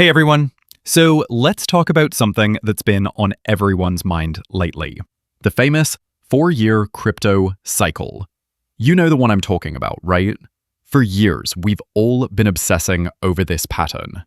Hey everyone! So let's talk about something that's been on everyone's mind lately. The famous 4-year crypto cycle. You know the one I'm talking about, right? For years, we've all been obsessing over this pattern.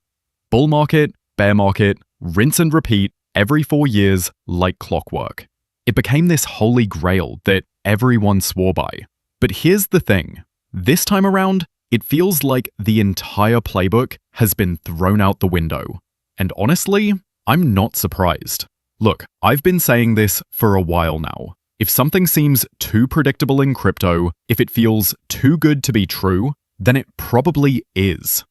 Bull market, bear market, rinse and repeat every 4 years like clockwork. It became this holy grail that everyone swore by. But here's the thing. This time around, it feels like the entire playbook has been thrown out the window. And honestly, I'm not surprised. Look, I've been saying this for a while now. If something seems too predictable in crypto, if it feels too good to be true, then it probably is.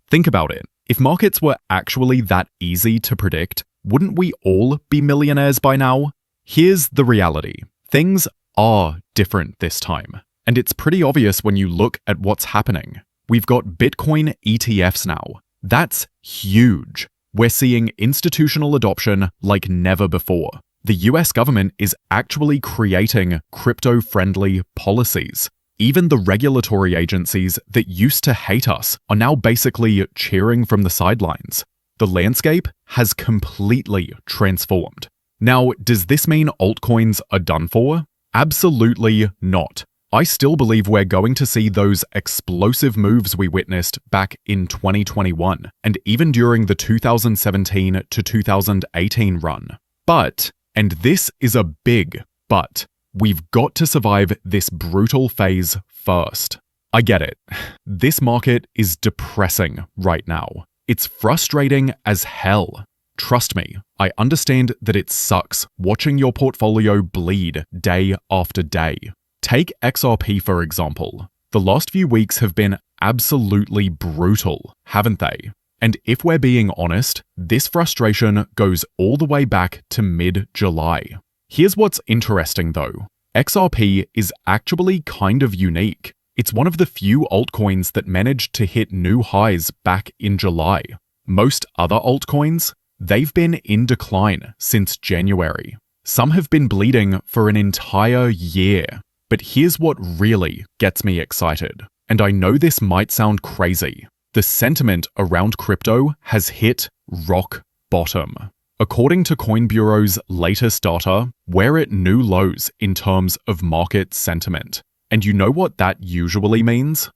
Think about it. If markets were actually that easy to predict, wouldn't we all be millionaires by now? Here's the reality. Things are different this time. And it's pretty obvious when you look at what's happening. We've got Bitcoin ETFs now. That's huge. We're seeing institutional adoption like never before. The US government is actually creating crypto-friendly policies. Even the regulatory agencies that used to hate us are now basically cheering from the sidelines. The landscape has completely transformed. Now, does this mean altcoins are done for? Absolutely not. I still believe we're going to see those explosive moves we witnessed back in 2021 and even during the 2017 to 2018 run. But, and this is a big but, we've got to survive this brutal phase first. I get it. This market is depressing right now. It's frustrating as hell. Trust me, I understand that it sucks watching your portfolio bleed day after day. Take XRP for example. The last few weeks have been absolutely brutal, haven't they? And if we're being honest, this frustration goes all the way back to mid-July. Here's what's interesting though. XRP is actually kind of unique. It's one of the few altcoins that managed to hit new highs back in July. Most other altcoins, they've been in decline since January. Some have been bleeding for an entire year. But here's what really gets me excited. And I know this might sound crazy. The sentiment around crypto has hit rock bottom. According to Coin Bureau's latest data, we're at new lows in terms of market sentiment. And you know what that usually means?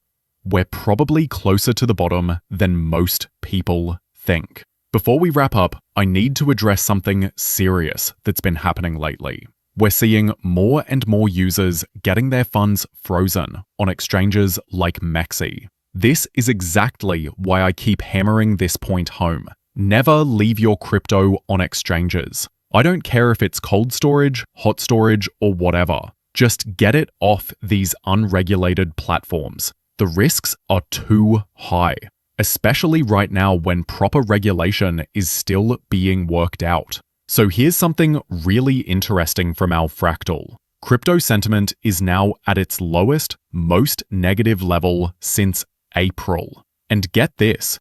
We're probably closer to the bottom than most people think. Before we wrap up, I need to address something serious that's been happening lately. We're seeing more and more users getting their funds frozen on exchanges like Mexi. This is exactly why I keep hammering this point home. Never leave your crypto on exchanges. I don't care if it's cold storage, hot storage, or whatever. Just get it off these unregulated platforms. The risks are too high, especially right now when proper regulation is still being worked out. So here's something really interesting from our fractal. Crypto sentiment is now at its lowest, most negative level since April. And get this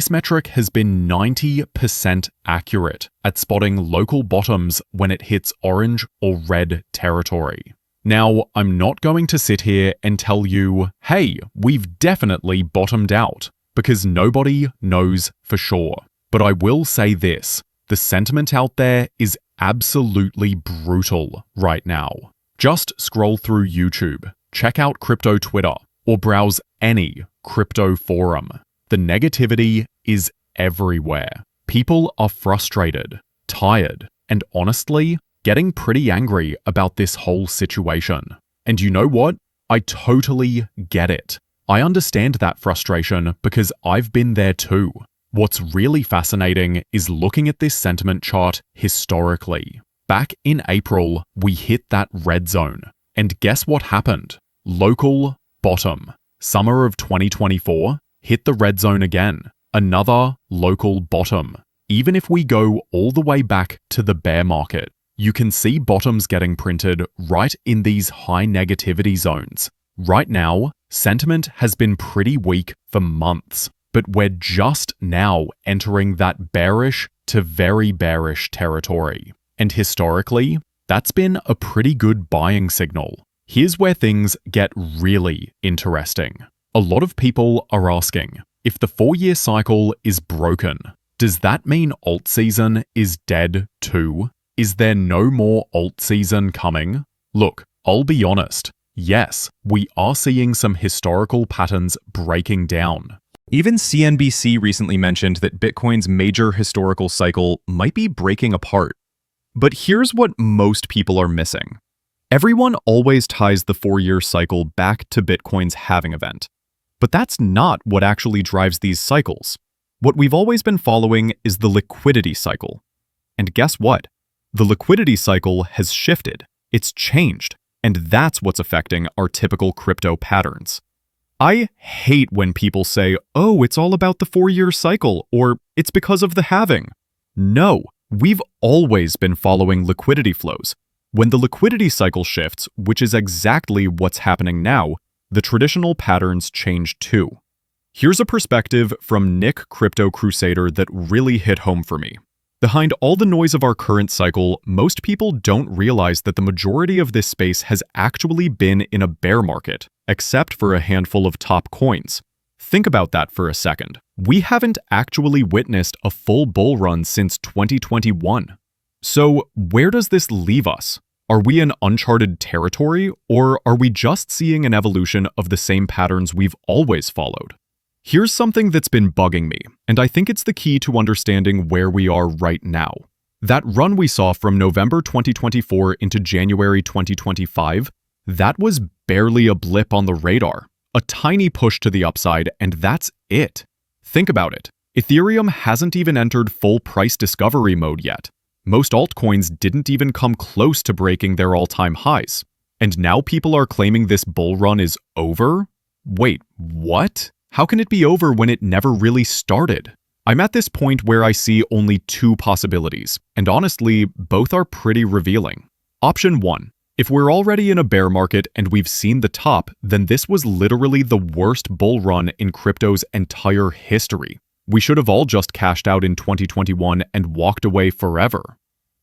metric has been 90% accurate at spotting local bottoms when it hits orange or red territory. Now, I'm not going to sit here and tell you, hey, we've definitely bottomed out, because nobody knows for sure. But I will say this. The sentiment out there is absolutely brutal right now. Just scroll through YouTube, check out crypto Twitter, or browse any crypto forum. The negativity is everywhere. People are frustrated, tired, and honestly, getting pretty angry about this whole situation. And you know what? I totally get it. I understand that frustration because I've been there too. What's really fascinating is looking at this sentiment chart historically. Back in April, we hit that red zone. And guess what happened? Local bottom. Summer of 2024, hit the red zone again. Another local bottom. Even if we go all the way back to the bear market, you can see bottoms getting printed right in these high negativity zones. Right now, sentiment has been pretty weak for months. But we're just now entering that bearish to very bearish territory. And historically, that's been a pretty good buying signal. Here's where things get really interesting. A lot of people are asking, if the 4-year cycle is broken, Does that mean alt season is dead too? Is there no more alt season coming? Look, I'll be honest. Yes, we are seeing some historical patterns breaking down. Even CNBC recently mentioned that Bitcoin's major historical cycle might be breaking apart. But here's what most people are missing. Everyone always ties the 4-year cycle back to Bitcoin's halving event. But that's not what actually drives these cycles. What we've always been following is the liquidity cycle. And guess what? The liquidity cycle has shifted. It's changed. And that's what's affecting our typical crypto patterns. I hate when people say, oh, it's all about the 4-year cycle, or it's because of the halving. No, we've always been following liquidity flows. When the liquidity cycle shifts, which is exactly what's happening now, the traditional patterns change too. Here's a perspective from Nick Crypto Crusader that really hit home for me. Behind all the noise of our current cycle, most people don't realize that the majority of this space has actually been in a bear market, except for a handful of top coins. Think about that for a second. We haven't actually witnessed a full bull run since 2021. So where does this leave us? Are we in uncharted territory, or are we just seeing an evolution of the same patterns we've always followed? Here's something that's been bugging me, and I think it's the key to understanding where we are right now. That run we saw from November 2024 into January 2025, that was barely a blip on the radar. A tiny push to the upside, and that's it. Think about it. Ethereum hasn't even entered full price discovery mode yet. Most altcoins didn't even come close to breaking their all-time highs. And now people are claiming this bull run is over? Wait, what? How can it be over when it never really started? I'm at this point where I see only 2 possibilities, and honestly, both are pretty revealing. Option 1. If we're already in a bear market and we've seen the top, then this was literally the worst bull run in crypto's entire history. We should have all just cashed out in 2021 and walked away forever.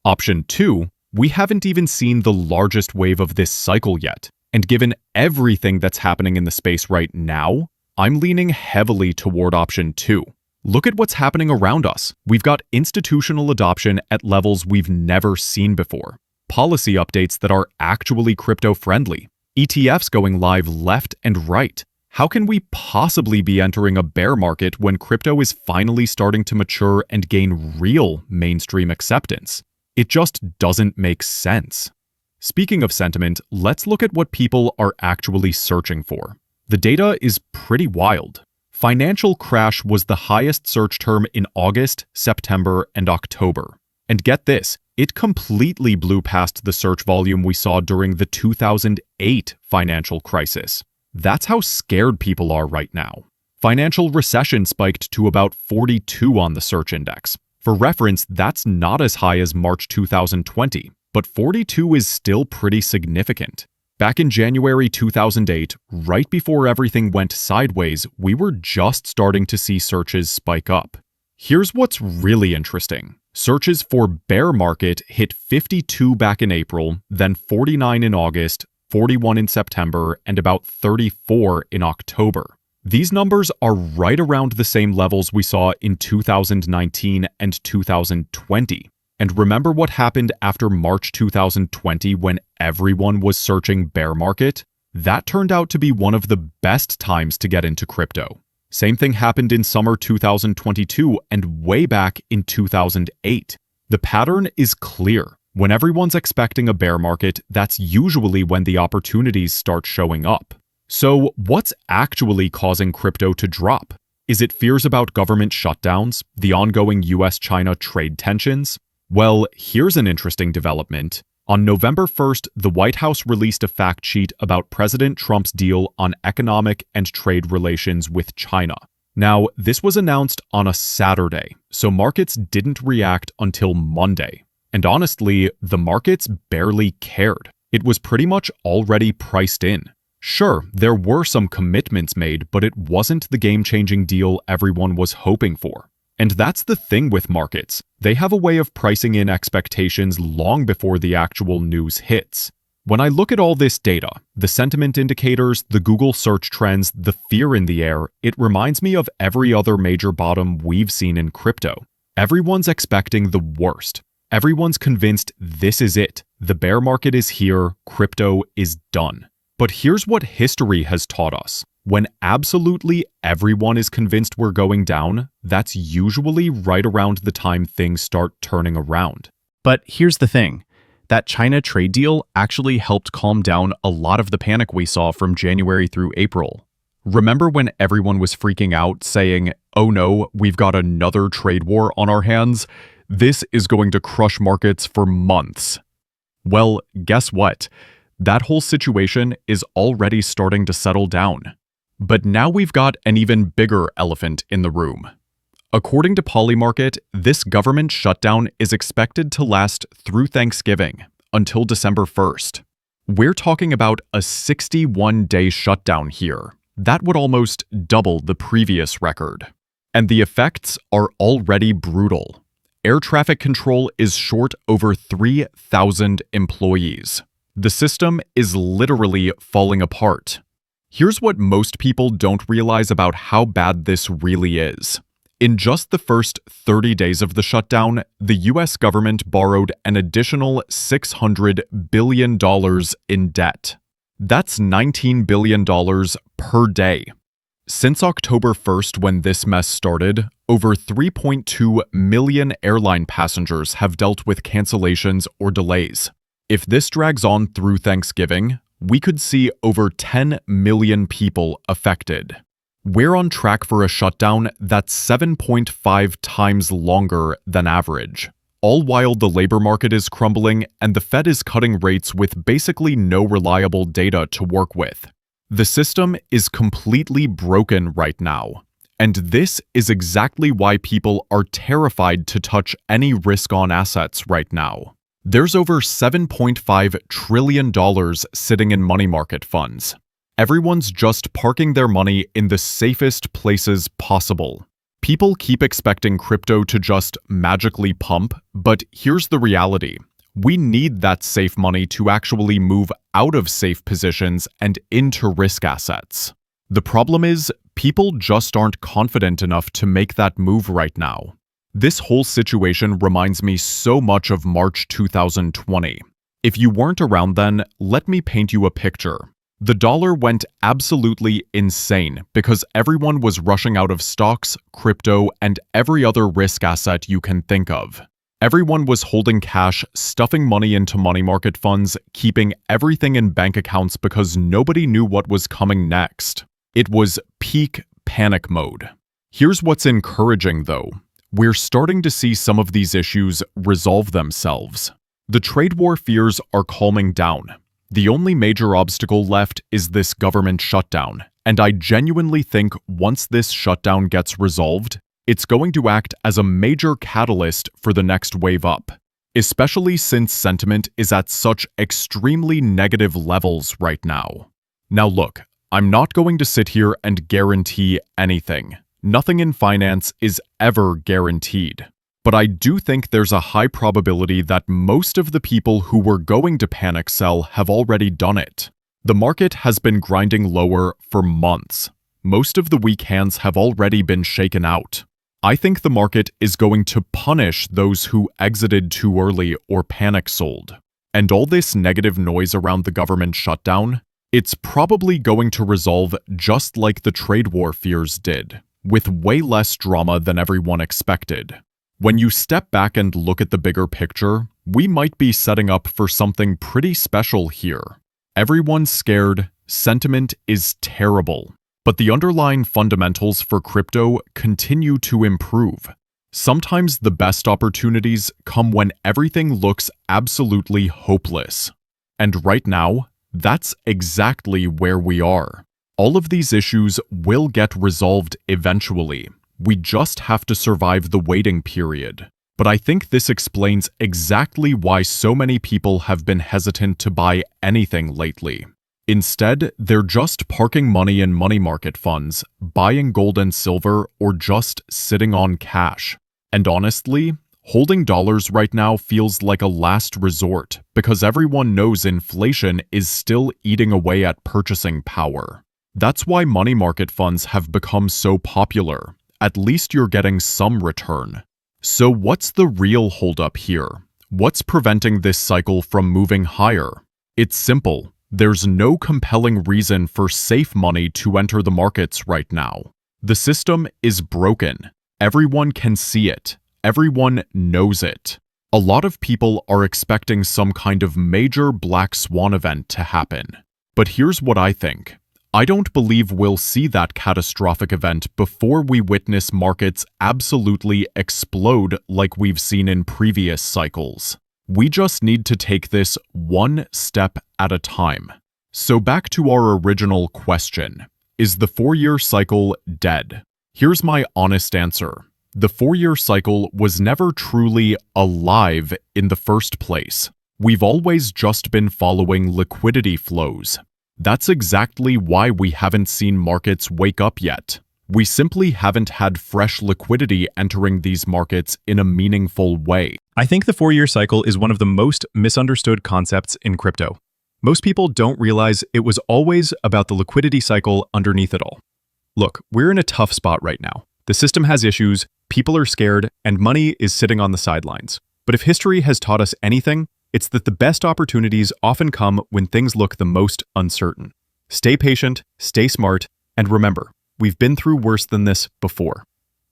Option 2. We haven't even seen the largest wave of this cycle yet, and given everything that's happening in the space right now, I'm leaning heavily toward option 2. Look at what's happening around us. We've got institutional adoption at levels we've never seen before. Policy updates that are actually crypto-friendly. ETFs going live left and right. How can we possibly be entering a bear market when crypto is finally starting to mature and gain real mainstream acceptance? It just doesn't make sense. Speaking of sentiment, let's look at what people are actually searching for. The data is pretty wild. Financial crash was the highest search term in August, September, and October. And get this, it completely blew past the search volume we saw during the 2008 financial crisis. That's how scared people are right now. Financial recession spiked to about 42 on the search index. For reference, that's not as high as March 2020, but 42 is still pretty significant. Back in January 2008, right before everything went sideways, we were just starting to see searches spike up. Here's what's really interesting. Searches for bear market hit 52 back in April, then 49 in August, 41 in September, and about 34 in October. These numbers are right around the same levels we saw in 2019 and 2020. And remember what happened after March 2020 when everyone was searching bear market? That turned out to be one of the best times to get into crypto. Same thing happened in summer 2022 and way back in 2008. The pattern is clear. When everyone's expecting a bear market, that's usually when the opportunities start showing up. So what's actually causing crypto to drop? Is it fears about government shutdowns, the ongoing US-China trade tensions? Well, here's an interesting development. On November 1st, the White House released a fact sheet about President Trump's deal on economic and trade relations with China. Now, this was announced on a Saturday, so markets didn't react until Monday. And honestly, the markets barely cared. It was pretty much already priced in. Sure, there were some commitments made, but it wasn't the game-changing deal everyone was hoping for. And that's the thing with markets. They have a way of pricing in expectations long before the actual news hits. When I look at all this data, the sentiment indicators, the Google search trends, the fear in the air, it reminds me of every other major bottom we've seen in crypto. Everyone's expecting the worst. Everyone's convinced this is it. The bear market is here, crypto is done. But here's what history has taught us. When absolutely everyone is convinced we're going down, that's usually right around the time things start turning around. But here's the thing. That China trade deal actually helped calm down a lot of the panic we saw from January through April. Remember when everyone was freaking out, saying, "Oh no, we've got another trade war on our hands? This is going to crush markets for months." Well, guess what? That whole situation is already starting to settle down. But now we've got an even bigger elephant in the room. According to Polymarket, this government shutdown is expected to last through Thanksgiving, until December 1st. We're talking about a 61-day shutdown here. That would almost double the previous record. And the effects are already brutal. Air traffic control is short over 3,000 employees. The system is literally falling apart. Here's what most people don't realize about how bad this really is. In just the first 30 days of the shutdown, the US government borrowed an additional $600 billion in debt. That's $19 billion per day. Since October 1st, when this mess started, over 3.2 million airline passengers have dealt with cancellations or delays. If this drags on through Thanksgiving, we could see over 10 million people affected. We're on track for a shutdown that's 7.5 times longer than average, all while the labor market is crumbling and the Fed is cutting rates with basically no reliable data to work with. The system is completely broken right now, and this is exactly why people are terrified to touch any risk-on assets right now. There's over $7.5 trillion sitting in money market funds. Everyone's just parking their money in the safest places possible. People keep expecting crypto to just magically pump, but here's the reality. We need that safe money to actually move out of safe positions and into risk assets. The problem is, people just aren't confident enough to make that move right now. This whole situation reminds me so much of March 2020. If you weren't around then, let me paint you a picture. The dollar went absolutely insane because everyone was rushing out of stocks, crypto, and every other risk asset you can think of. Everyone was holding cash, stuffing money into money market funds, keeping everything in bank accounts because nobody knew what was coming next. It was peak panic mode. Here's what's encouraging though. We're starting to see some of these issues resolve themselves. The trade war fears are calming down. The only major obstacle left is this government shutdown, and I genuinely think once this shutdown gets resolved, it's going to act as a major catalyst for the next wave up, especially since sentiment is at such extremely negative levels right now. Now look, I'm not going to sit here and guarantee anything. Nothing in finance is ever guaranteed. But I do think there's a high probability that most of the people who were going to panic sell have already done it. The market has been grinding lower for months. Most of the weak hands have already been shaken out. I think the market is going to punish those who exited too early or panic sold. And all this negative noise around the government shutdown, it's probably going to resolve just like the trade war fears did, with way less drama than everyone expected. When you step back and look at the bigger picture, we might be setting up for something pretty special here. Everyone's scared, sentiment is terrible, but the underlying fundamentals for crypto continue to improve. Sometimes the best opportunities come when everything looks absolutely hopeless. And right now, that's exactly where we are. All of these issues will get resolved eventually. We just have to survive the waiting period. But I think this explains exactly why so many people have been hesitant to buy anything lately. Instead, they're just parking money in money market funds, buying gold and silver, or just sitting on cash. And honestly, holding dollars right now feels like a last resort because everyone knows inflation is still eating away at purchasing power. That's why money market funds have become so popular. At least you're getting some return. So what's the real holdup here? What's preventing this cycle from moving higher? It's simple. There's no compelling reason for safe money to enter the markets right now. The system is broken. Everyone can see it. Everyone knows it. A lot of people are expecting some kind of major black swan event to happen. But here's what I think. I don't believe we'll see that catastrophic event before we witness markets absolutely explode like we've seen in previous cycles. We just need to take this one step at a time. So back to our original question. Is the 4-year cycle dead? Here's my honest answer. The 4-year cycle was never truly alive in the first place. We've always just been following liquidity flows. That's exactly why we haven't seen markets wake up yet. We simply haven't had fresh liquidity entering these markets in a meaningful way. I think the 4-year cycle is one of the most misunderstood concepts in crypto. Most people don't realize it was always about the liquidity cycle underneath it all. Look, we're in a tough spot right now. The system has issues, people are scared, and money is sitting on the sidelines. But if history has taught us anything, it's that the best opportunities often come when things look the most uncertain. Stay patient, stay smart, and remember, we've been through worse than this before.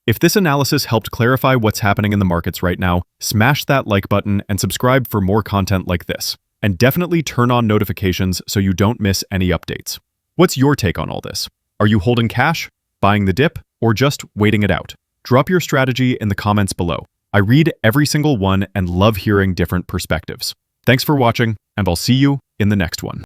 If this analysis helped clarify what's happening in the markets right now, smash that like button and subscribe for more content like this. And definitely turn on notifications so you don't miss any updates. What's your take on all this? Are you holding cash, buying the dip, or just waiting it out? Drop your strategy in the comments below. I read every single one and love hearing different perspectives. Thanks for watching, and I'll see you in the next one.